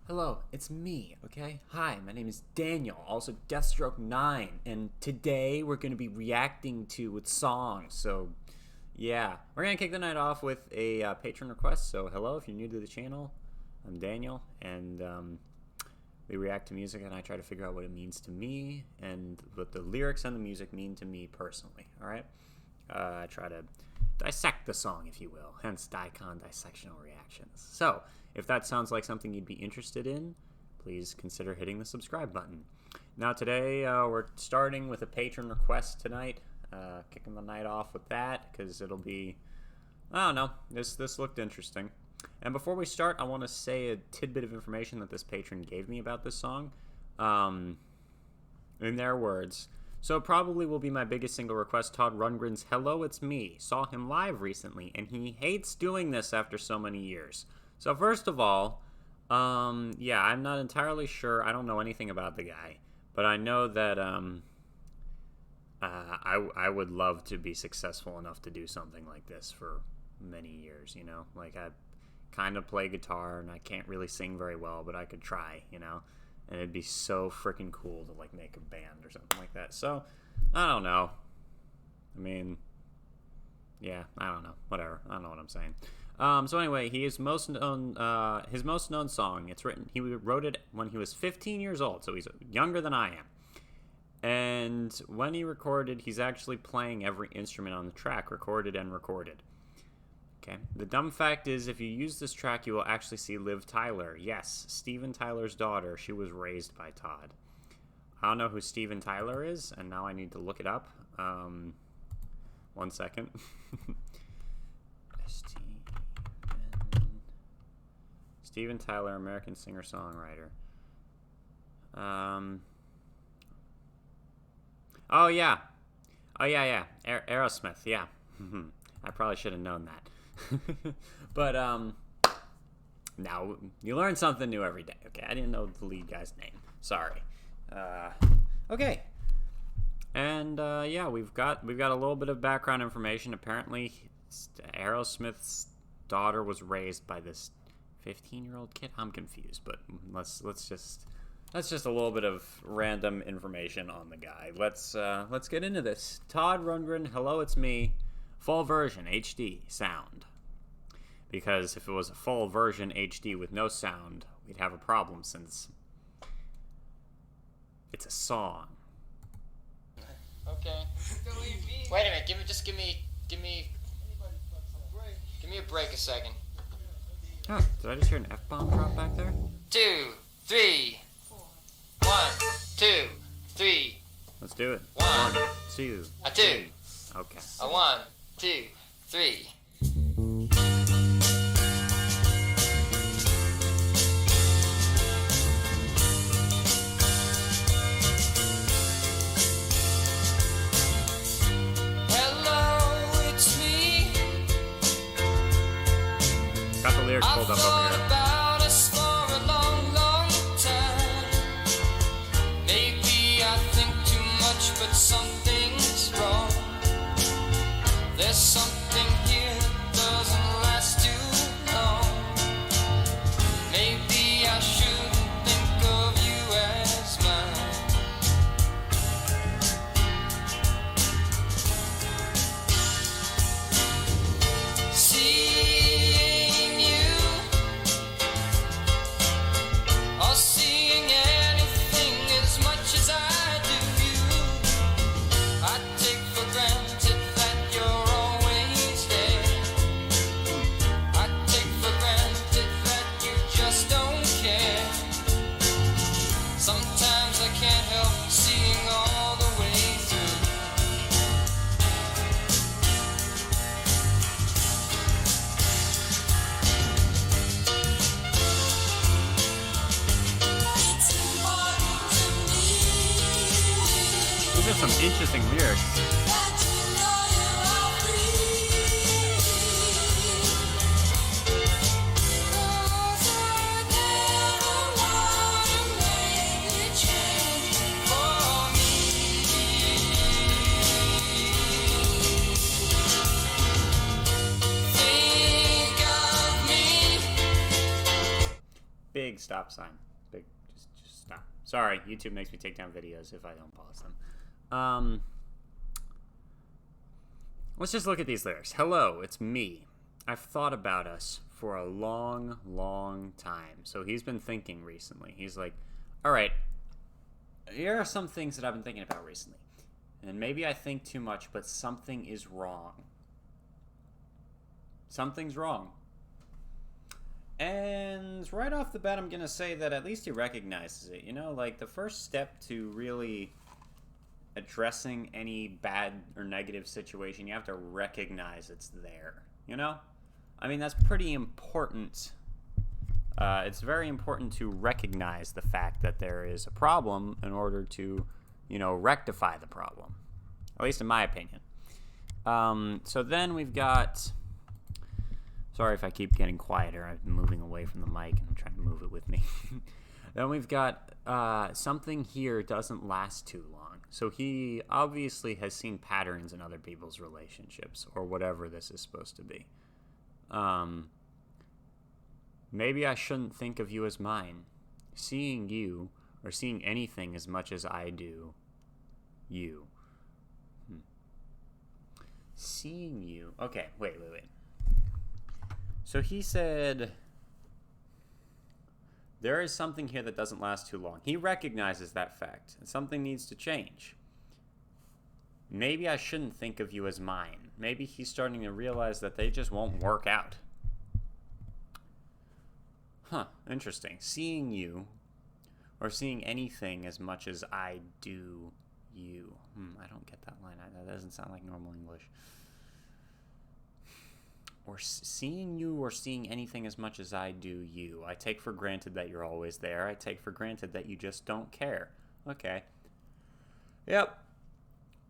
Hello, it's me, okay? Hi, my name is Daniel, also Deathstroke9, and today we're going to be reacting to its songs, so yeah. We're going to kick the night off with a patron request, so hello, if you're new to the channel, I'm Daniel, and we react to music and I try to figure out what it means to me, and what the lyrics and the music mean to me personally, alright? I try to dissect the song, if you will, hence dicondissectional reactions. So, if that sounds like something you'd be interested in, please consider hitting the subscribe button. Now today, we're starting with a patron request tonight, kicking the night off with that, because it'll be, I don't know, this looked interesting. And before we start, I want to say a tidbit of information that this patron gave me about this song, in their words. So it probably will be my biggest single request, Todd Rundgren's Hello, It's Me. Saw him live recently, and he hates doing this after so many years. So first of all, yeah, I'm not entirely sure. I don't know anything about the guy, but I know that I would love to be successful enough to do something like this for many years, you know? Like, I kind of play guitar, and I can't really sing very well, but I could try, you know? And it'd be so freaking cool to, like, make a band or something like that. So, I don't know. I mean, yeah, I don't know. Whatever. I don't know what I'm saying. So anyway, his most known song, he wrote it when he was 15 years old, so he's younger than I am. And when he recorded, he's actually playing every instrument on the track, recorded and recorded. Okay. The dumb fact is, if you use this track, you will actually see Liv Tyler. Yes, Steven Tyler's daughter. She was raised by Todd. I don't know who Steven Tyler is, and now I need to look it up. 1 second. Steven Tyler, American singer-songwriter. Oh yeah. Aerosmith, yeah. I probably should have known that. But, now, you learn something new every day, okay? I didn't know the lead guy's name. Sorry. Okay. And, yeah, we've got a little bit of background information. Apparently, Aerosmith's daughter was raised by this 15-year-old kid? I'm confused, but that's just a little bit of random information on the guy. Let's get into this. Todd Rundgren, Hello, It's Me, full version HD sound. Because if it was a full version HD with no sound, we'd have a problem since it's a song. Okay. Wait a minute. Give me a break a second. Oh, did I just hear an F-bomb drop back there? 2, 3. 1, 2, 3. Let's do it. 1, 2, a 2. Okay. A 1, 2, 3. Got the lyrics pulled up over here. About us for a long, long time. Maybe I think too much, but something's wrong. There's something here that doesn't last too long. Maybe I shouldn't think of you as mine. Seeing anything as much as I do you, I take for granted that you're always there. I take for granted that you just don't care. Sometimes I can't help seeing all the way through. These are some interesting lyrics. big stop sign. Big, just stop. Sorry, YouTube makes me take down videos if I don't pause them. Let's just look at these lyrics. Hello, it's me. I've thought about us for a long, long time. So he's been thinking recently. He's like, all right, here are some things that I've been thinking about recently. And maybe I think too much, but something is wrong. Something's wrong. And right off the bat, I'm going to say that at least he recognizes it. You know, like the first step to really addressing any bad or negative situation, you have to recognize it's there. You know? I mean, that's pretty important. It's very important to recognize the fact that there is a problem in order to, you know, rectify the problem. At least in my opinion. So then we've got... Sorry if I keep getting quieter. I'm moving away from the mic and I'm trying to move it with me. Then we've got something here doesn't last too long. So he obviously has seen patterns in other people's relationships or whatever this is supposed to be. Maybe I shouldn't think of you as mine. Seeing you, or seeing anything as much as I do you. Seeing you. Okay, wait. So he said, there is something here that doesn't last too long. He recognizes that fact, and something needs to change. Maybe I shouldn't think of you as mine. Maybe he's starting to realize that they just won't work out. Huh, interesting. Seeing you, or seeing anything as much as I do you. I don't get that line. That doesn't sound like normal English. Or seeing you or seeing anything as much as I do you. I take for granted that you're always there. I take for granted that you just don't care. Okay. Yep.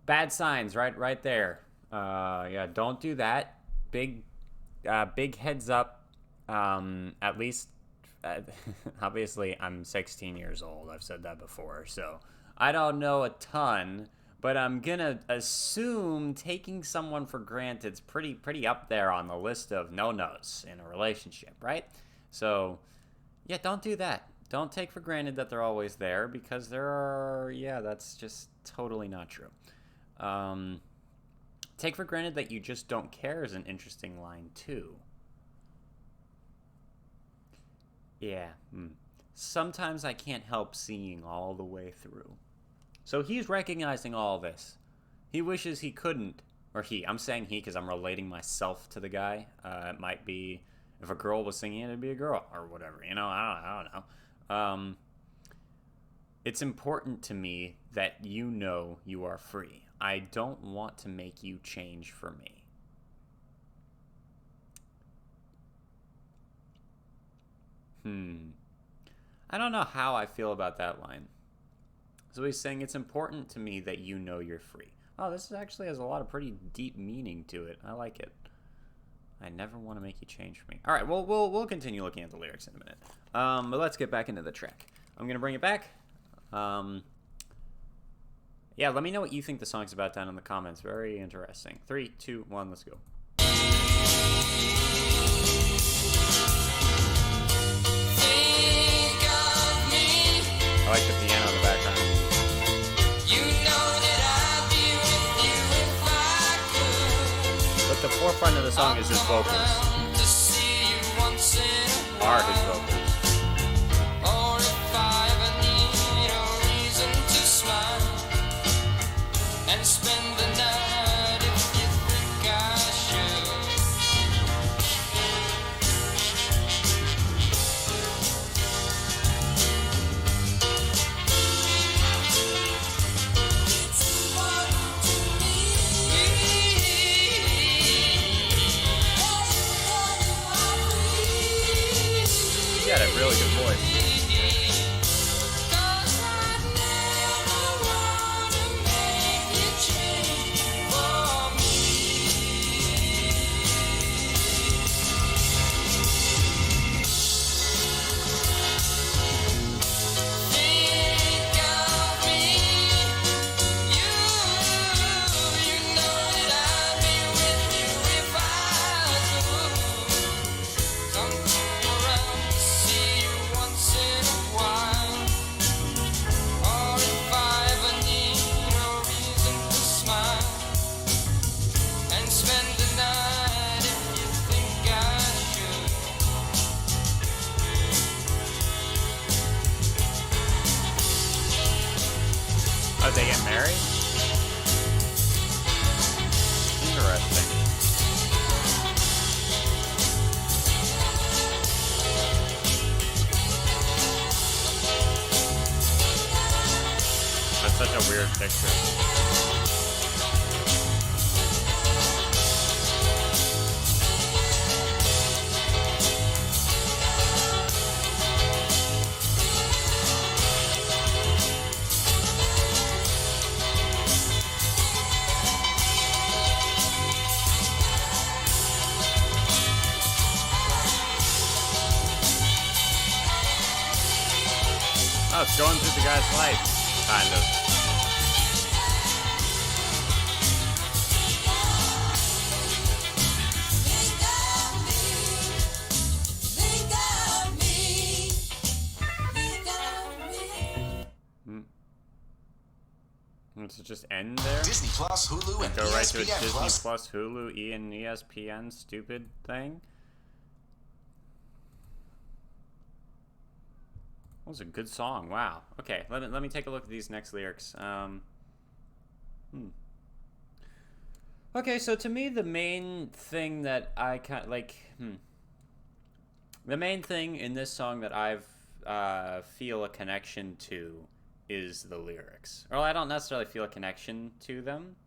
Bad signs right there. Yeah, don't do that. Big heads up. At least, obviously, I'm 16 years old. I've said that before, so I don't know a ton, but I'm gonna assume taking someone for granted's pretty up there on the list of no-nos in a relationship, right? So, yeah, don't do that. Don't take for granted that they're always there, because that's just totally not true. Take for granted that you just don't care is an interesting line, too. Yeah. Sometimes I can't help seeing all the way through. So he's recognizing all this. He wishes he couldn't. Or I'm saying he because I'm relating myself to the guy. It might be, if a girl was singing it, it'd be a girl or whatever. You know, I don't know. It's important to me that you know you are free. I don't want to make you change for me. I don't know how I feel about that line. So he's saying it's important to me that you know you're free. Oh, this actually has a lot of pretty deep meaning to it. I like it. I never want to make you change for me. All right, well, we'll continue looking at the lyrics in a minute. But let's get back into the track. I'm going to bring it back. Yeah, let me know what you think the song's about down in the comments. Very interesting. 3, 2, 1, let's go. I like the piano in the background. You know that I'd be with you if I could. But the forefront of the song is his vocals. To see you once in a Are while. his vocals. Or if I ever need a reason to smile and spend the night if you think I should. married? Interesting. That's such a weird picture. Oh, it's going through the guy's life, kind of. Does it just end there? Disney Plus, Hulu, and go right to a ESPN Disney Plus, Hulu, and ESPN stupid thing? That was a good song. Wow. Okay, let me take a look at these next lyrics. Okay, so to me, the main thing that I kind of like, the main thing in this song that I've feel a connection to is the lyrics. Well, I don't necessarily feel a connection to them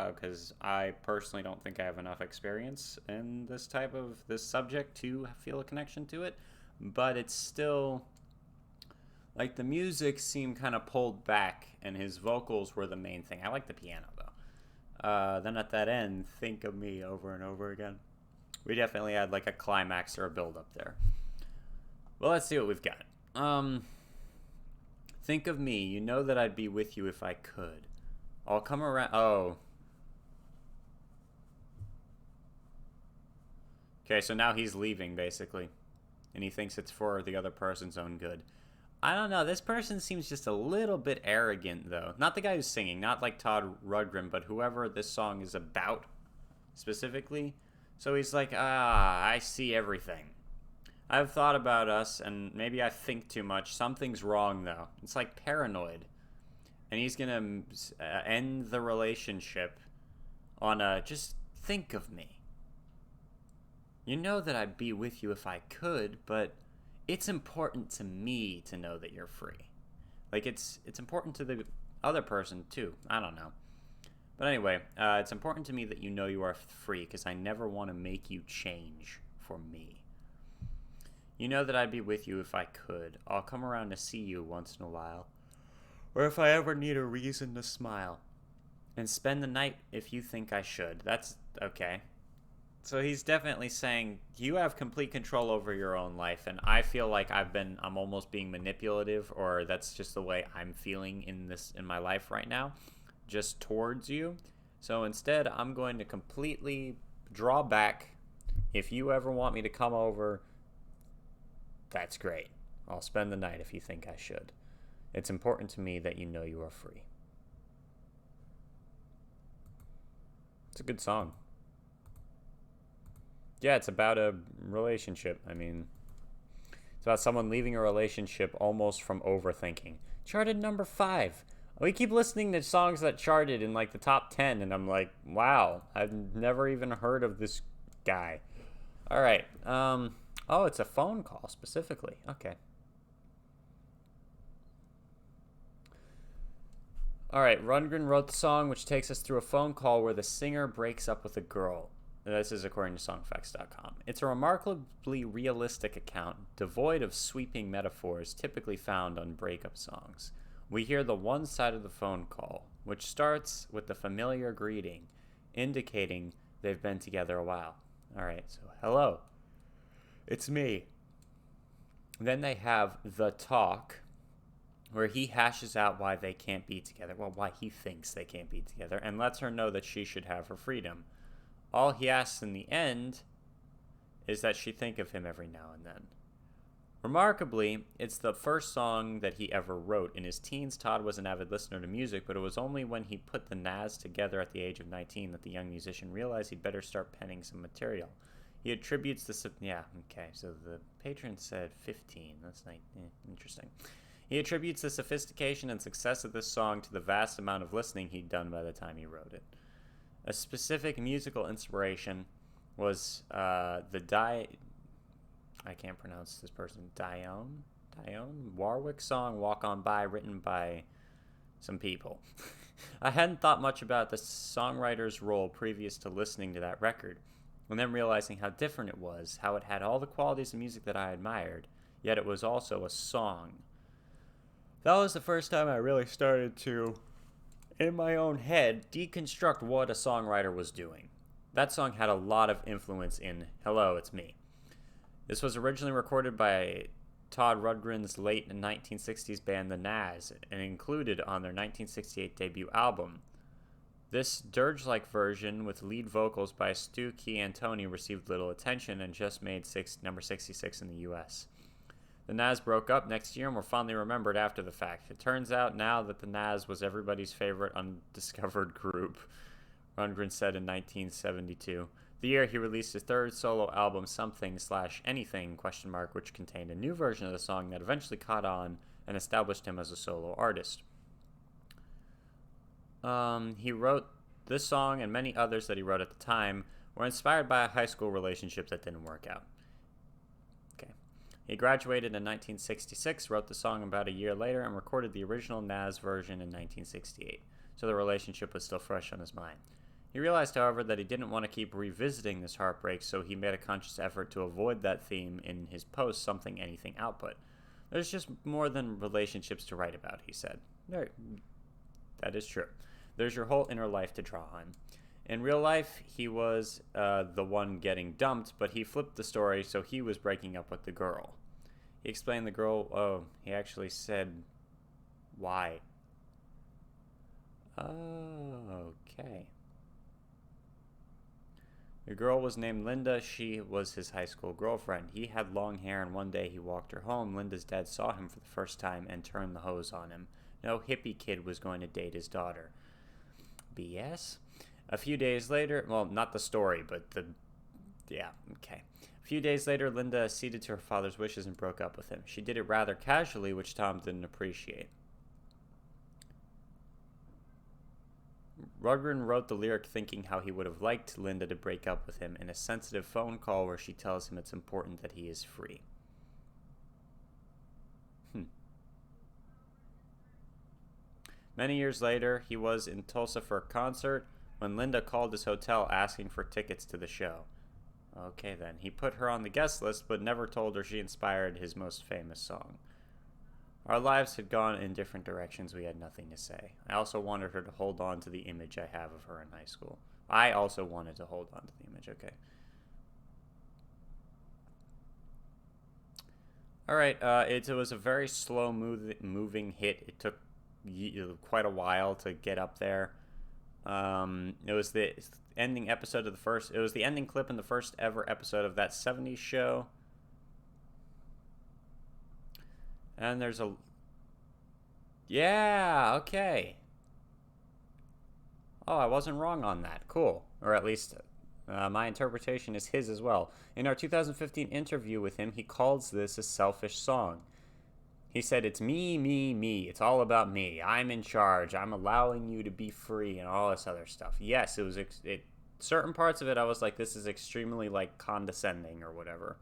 because I personally don't think I have enough experience in this subject to feel a connection to it. But it's still like the music seemed kind of pulled back, and his vocals were the main thing. I like the piano though. Then at that end, think of me over and over again. We definitely had like a climax or a build up there. Well, let's see what we've got. Think of me. You know that I'd be with you if I could. I'll come around. Oh. Okay, so now he's leaving basically, and he thinks it's for the other person's own good. I don't know. This person seems just a little bit arrogant, though. Not the guy who's singing, not like Todd Rundgren, but whoever this song is about specifically. So he's like, I see everything. I've thought about us, and maybe I think too much. Something's wrong, though. It's like paranoid. And he's going to end the relationship on a just think of me. You know that I'd be with you if I could, but it's important to me to know that you're free. Like, it's important to the other person, too. I don't know. But anyway, it's important to me that you know you are free, because I never want to make you change for me. You know that I'd be with you if I could. I'll come around to see you once in a while. Or if I ever need a reason to smile. And spend the night if you think I should. That's okay. So he's definitely saying, you have complete control over your own life, and I feel like I'm almost being manipulative, or that's just the way I'm feeling in my life right now, just towards you. So instead, I'm going to completely draw back. If you ever want me to come over, that's great. I'll spend the night if you think I should. It's important to me that you know you are free. It's a good song. Yeah, it's about a relationship. I mean, it's about someone leaving a relationship almost from overthinking. Charted number 5. We keep listening to songs that charted in like the top 10, and I'm like, wow, I've never even heard of this guy. All right. Oh, it's a phone call specifically. Okay. All right. Rundgren wrote the song, which takes us through a phone call where the singer breaks up with a girl. This is according to songfacts.com. It's a remarkably realistic account, devoid of sweeping metaphors typically found on breakup songs. We hear the one side of the phone call, which starts with the familiar greeting, indicating they've been together a while. All right, so hello, it's me. Then they have the talk, where he hashes out why they can't be together, well, why he thinks they can't be together, and lets her know that she should have her freedom. All he asks in the end is that she think of him every now and then. Remarkably, it's the first song that he ever wrote. In his teens, Todd was an avid listener to music, but it was only when he put the Nas together at the age of 19 that the young musician realized he'd better start penning some material. He attributes this... Yeah, okay, so the patron said 15. That's interesting. He attributes the sophistication and success of this song to the vast amount of listening he'd done by the time he wrote it. A specific musical inspiration was I can't pronounce this person, Dionne Warwick song Walk On By, written by some people. I hadn't thought much about the songwriter's role previous to listening to that record, and then realizing how different it was, how it had all the qualities of music that I admired, yet it was also a song. That was the first time I really started to, in my own head, deconstruct what a songwriter was doing. That song had a lot of influence in Hello, It's Me. This was originally recorded by Todd Rundgren's late 1960s band The Nazz and included on their 1968 debut album. This dirge-like version with lead vocals by Stu Antoni received little attention and just made number 66 in the US. The Nazz broke up next year and were fondly remembered after the fact. It turns out now that the Nazz was everybody's favorite undiscovered group, Rundgren said in 1972. The year he released his third solo album, Something/Anything, which contained a new version of the song that eventually caught on and established him as a solo artist. He wrote this song and many others that he wrote at the time were inspired by a high school relationship that didn't work out. Okay. He graduated in 1966, wrote the song about a year later, and recorded the original Nazz version in 1968, so the relationship was still fresh on his mind. He realized, however, that he didn't want to keep revisiting this heartbreak, so he made a conscious effort to avoid that theme in his post Something Anything output. There's just more than relationships to write about, he said. That is true. There's your whole inner life to draw on. In real life, he was the one getting dumped, but he flipped the story, so he was breaking up with the girl. He explained the girl, he actually said why. Oh, okay. The girl was named Linda. She was his high school girlfriend. He had long hair, and one day he walked her home. Linda's dad saw him for the first time and turned the hose on him. No hippie kid was going to date his daughter. BS? A few days later, well, not the story, but okay. A few days later, Linda acceded to her father's wishes and broke up with him. She did it rather casually, which Tom didn't appreciate. Rundgren wrote the lyric thinking how he would have liked Linda to break up with him in a sensitive phone call where she tells him it's important that he is free. Many years later, he was in Tulsa for a concert when Linda called his hotel asking for tickets to the show. Okay then, he put her on the guest list but never told her she inspired his most famous song. Our lives had gone in different directions. We had nothing to say. I also wanted her to hold on to the image I have of her in high school. I also wanted to hold on to the image. Okay. All right. It was a very slow moving hit. It took quite a while to get up there. It was the ending episode of the first. It was the ending clip in the first ever episode of that 70s show. And there's a... Yeah, okay. Oh, I wasn't wrong on that. Cool. Or at least my interpretation is his as well. In our 2015 interview with him, he calls this a selfish song. He said, it's me, me, me. It's all about me. I'm in charge. I'm allowing you to be free and all this other stuff. Yes, it was... certain parts of it, I was like, this is extremely, like, condescending or whatever.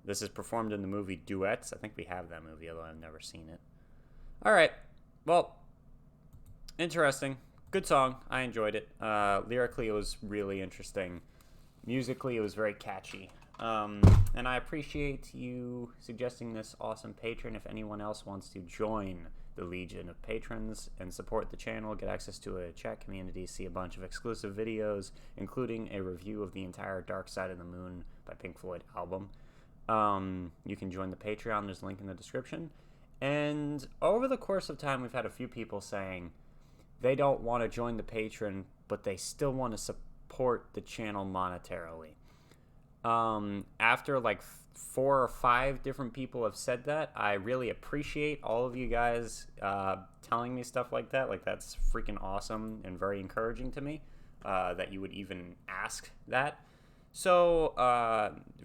This is performed in the movie Duets. I think we have that movie, although I've never seen it. All right. Well, interesting. Good song. I enjoyed it. Lyrically, it was really interesting. Musically, it was very catchy. And I appreciate you suggesting this awesome patron. If anyone else wants to join the Legion of Patrons and support the channel, get access to a chat community, see a bunch of exclusive videos, including a review of the entire Dark Side of the Moon by Pink Floyd album, you can join the Patreon. There's a link in the description. And over the course of time, we've had a few people saying they don't want to join the Patreon, but they still want to support the channel monetarily. After like 4 or 5 different people have said that, I really appreciate all of you guys telling me stuff like that. Like, that's freaking awesome and very encouraging to me that you would even ask that. So,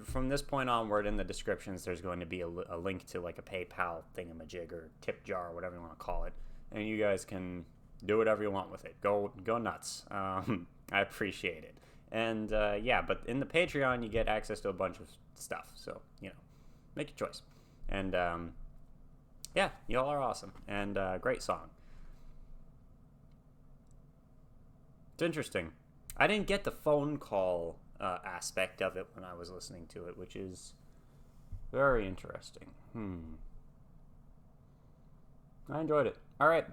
from this point onward in the descriptions, there's going to be a link to like a PayPal thingamajig or tip jar, whatever you want to call it. And you guys can do whatever you want with it. Go nuts. I appreciate it. And, yeah, but in the Patreon, you get access to a bunch of stuff. So, make your choice. And, yeah, y'all are awesome. And, great song. It's interesting. I didn't get the phone call aspect of it when I was listening to it, which is very interesting. I enjoyed it. All right.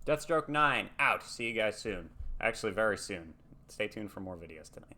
Deathstroke 9 out. See you guys soon. Actually, very soon. Stay tuned for more videos tonight.